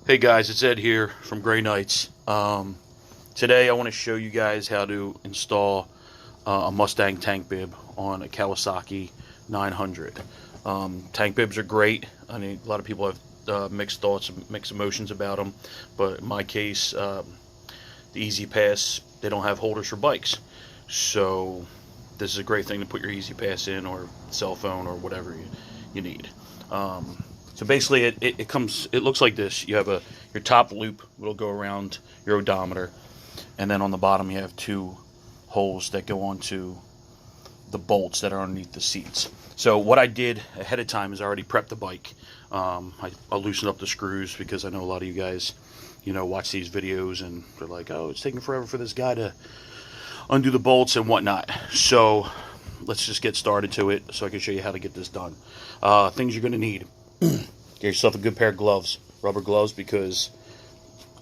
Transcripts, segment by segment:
Hey guys, it's Ed here from Gray Knights. Today I want to show you guys how to install a Mustang tank bib on a Kawasaki 900. Tank bibs are great. I mean, a lot of people have mixed thoughts, mixed emotions about them, but in my case, the Easy Pass, they don't have holders for bikes. So this is a great thing to put your Easy Pass in, or cell phone, or whatever you need. So basically, it looks like this. You have your top loop will go around your odometer, and then on the bottom you have two holes that go onto the bolts that are underneath the seats. So what I did ahead of time is I already prepped the bike. I loosened up the screws because I know a lot of you guys, watch these videos and they're like, oh, it's taking forever for this guy to undo the bolts and whatnot. So let's just get started to it so I can show you how to get this done. Things you're going to need. Get yourself a good pair of gloves, rubber gloves, because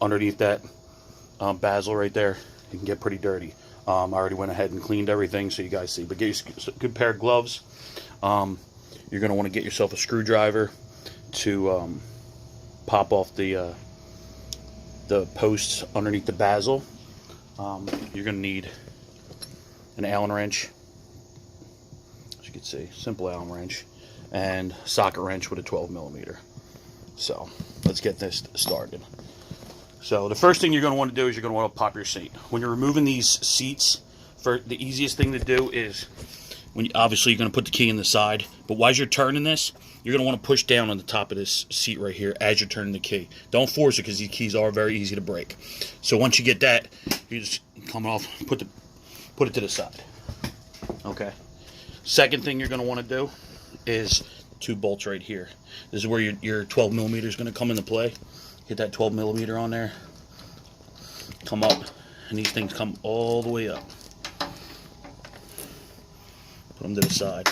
underneath that bezel right there, you can get pretty dirty. I already went ahead and cleaned everything so you guys see. But get yourself a good pair of gloves. You're going to want to get yourself a screwdriver to pop off the posts underneath the bezel. You're going to need an Allen wrench, as you can see, simple Allen wrench, and socket wrench with a 12mm. So let's get this started. So the first thing you're going to want to do is you're going to want to pop your seat. When you're removing these seats, the easiest thing to do is, obviously you're going to put the key in the side, but while you're turning this, you're going to want to push down on the top of this seat right here as you're turning the key. Don't force it, because these keys are very easy to break. So once you get that, you just come off, put it to the side. Okay. Second thing you're going to want to do is two bolts right here. This is where your 12mm is going to come into play. Hit that 12mm on there, come up, and these things come all the way up. Put them to the side.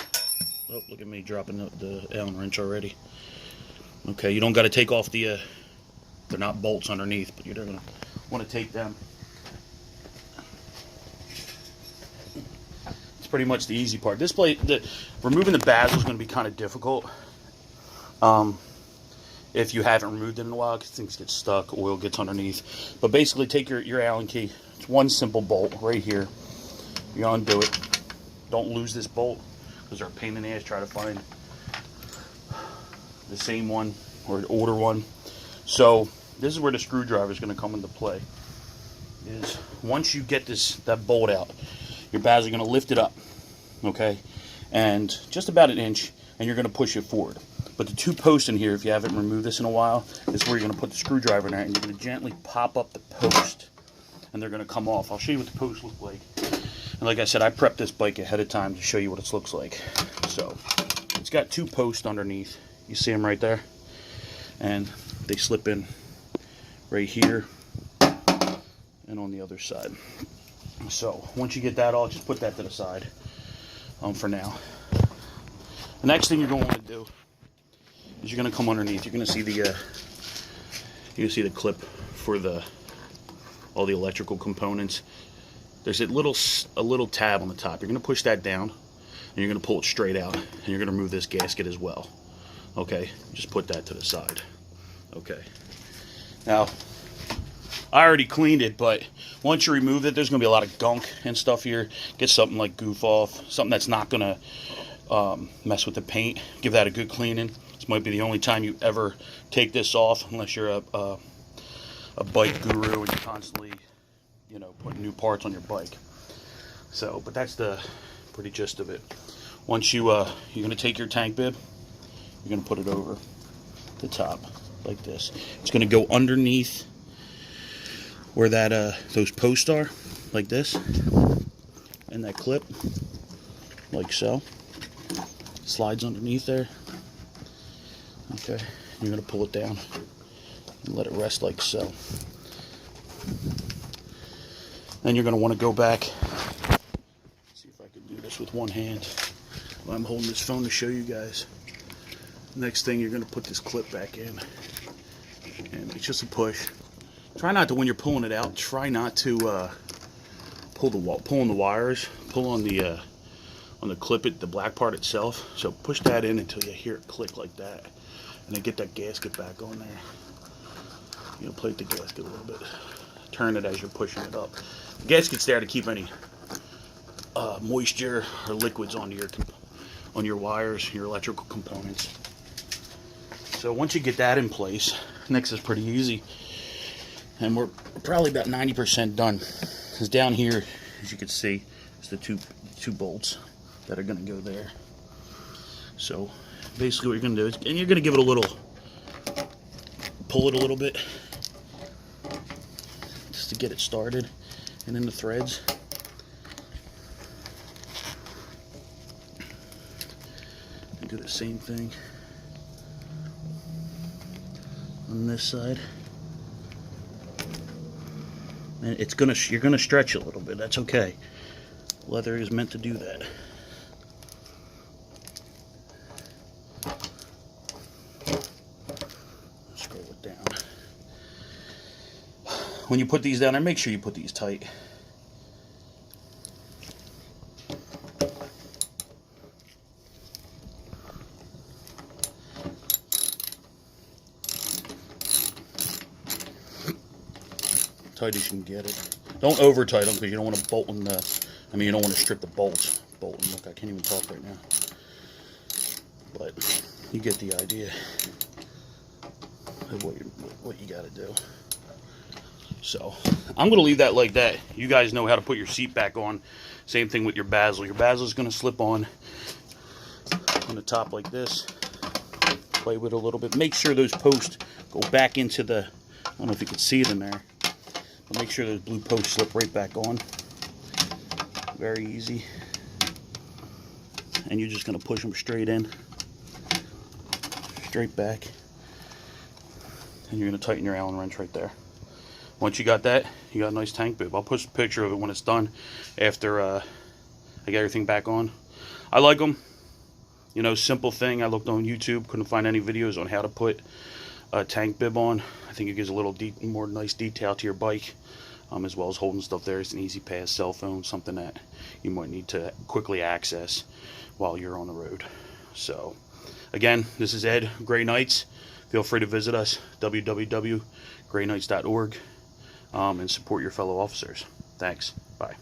Oh, look at me dropping the Allen wrench already. Okay, you don't got to take off they're not bolts underneath, but you're going to want to take them. It's pretty much the easy part. Removing the bezel is going to be kind of difficult. If you haven't removed it in a while, because things get stuck, oil gets underneath. But basically, take your Allen key. It's one simple bolt right here. You undo it. Don't lose this bolt, because they're a pain in the ass. Try to find the same one or the older one. So this is where the screwdriver is going to come into play. Is once you get that bolt out, your bezel is going to lift it up, okay, and just about an inch, and you're going to push it forward. But the two posts in here, if you haven't removed this in a while, is where you're going to put the screwdriver in there, and you're going to gently pop up the post, and they're going to come off. I'll show you what the posts look like. And like I said, I prepped this bike ahead of time to show you what it looks like. So it's got two posts underneath. You see them right there? And they slip in right here and on the other side. So once you get that all, just put that to the side for now. The next thing you're going to want to do is you're going to come underneath. You're going to see the clip for all the electrical components. There's a little tab on the top. You're going to push that down, and you're going to pull it straight out, and you're going to remove this gasket as well. Okay, just put that to the side. Okay. Now, I already cleaned it, but once you remove it, there's going to be a lot of gunk and stuff here. Get something like Goof Off, something that's not going to mess with the paint. Give that a good cleaning. This might be the only time you ever take this off, unless you're a bike guru and you're constantly, putting new parts on your bike. So, but that's the pretty gist of it. Once you're going to take your tank bib, you're going to put it over the top like this. It's going to go underneath where those posts are, like this, and that clip, like so, slides underneath there. Okay, you're going to pull it down and let it rest like so. Then you're going to want to go back. See if I can do this with one hand while I'm holding this phone to show you guys. Next thing, you're going to put this clip back in, and it's just a push. Try not to, when you're pulling it out, try not to pull on the wires. Pull on the clip, the black part itself. So push that in until you hear it click like that, and then get that gasket back on there. You inflate the gasket a little bit. Turn it as you're pushing it up. The gasket's there to keep any moisture or liquids on your wires, your electrical components. So once you get that in place, next is pretty easy. And we're probably about 90% done. Because down here, as you can see, is the two bolts that are going to go there. So basically what you're going to do is, and you're going to give it a little, pull it a little bit, just to get it started. And then the threads. And do the same thing on this side. And you're gonna stretch it a little bit. That's okay. Leather is meant to do that. Scroll it down. When you put these down there, make sure you put these tight. Tight as you can get it. Don't over tight them because you don't want to bolt in the. You don't want to strip the bolts. Bolting. Look, I can't even talk right now. But you get the idea of what you got to do. So I'm going to leave that like that. You guys know how to put your seat back on. Same thing with your basil. Your basil is going to slip on the top like this. Play with it a little bit. Make sure those posts go back into the. I don't know if you can see it in there. But make sure those blue posts slip right back on. Very easy. And you're just going to push them straight in. Straight back. And you're going to tighten your Allen wrench right there. Once you got that, you got a nice tank bib. I'll post a picture of it when it's done after I get everything back on. I like them. You know, simple thing. I looked on YouTube, couldn't find any videos on how to put a tank bib on. I think it gives a little more nice detail to your bike, as well as holding stuff there. It's an easy pass, cell phone, something that you might need to quickly access while you're on the road. So, again, this is Ed, Gray Knights. Feel free to visit us, www.grayknights.org, and support your fellow officers. Thanks. Bye.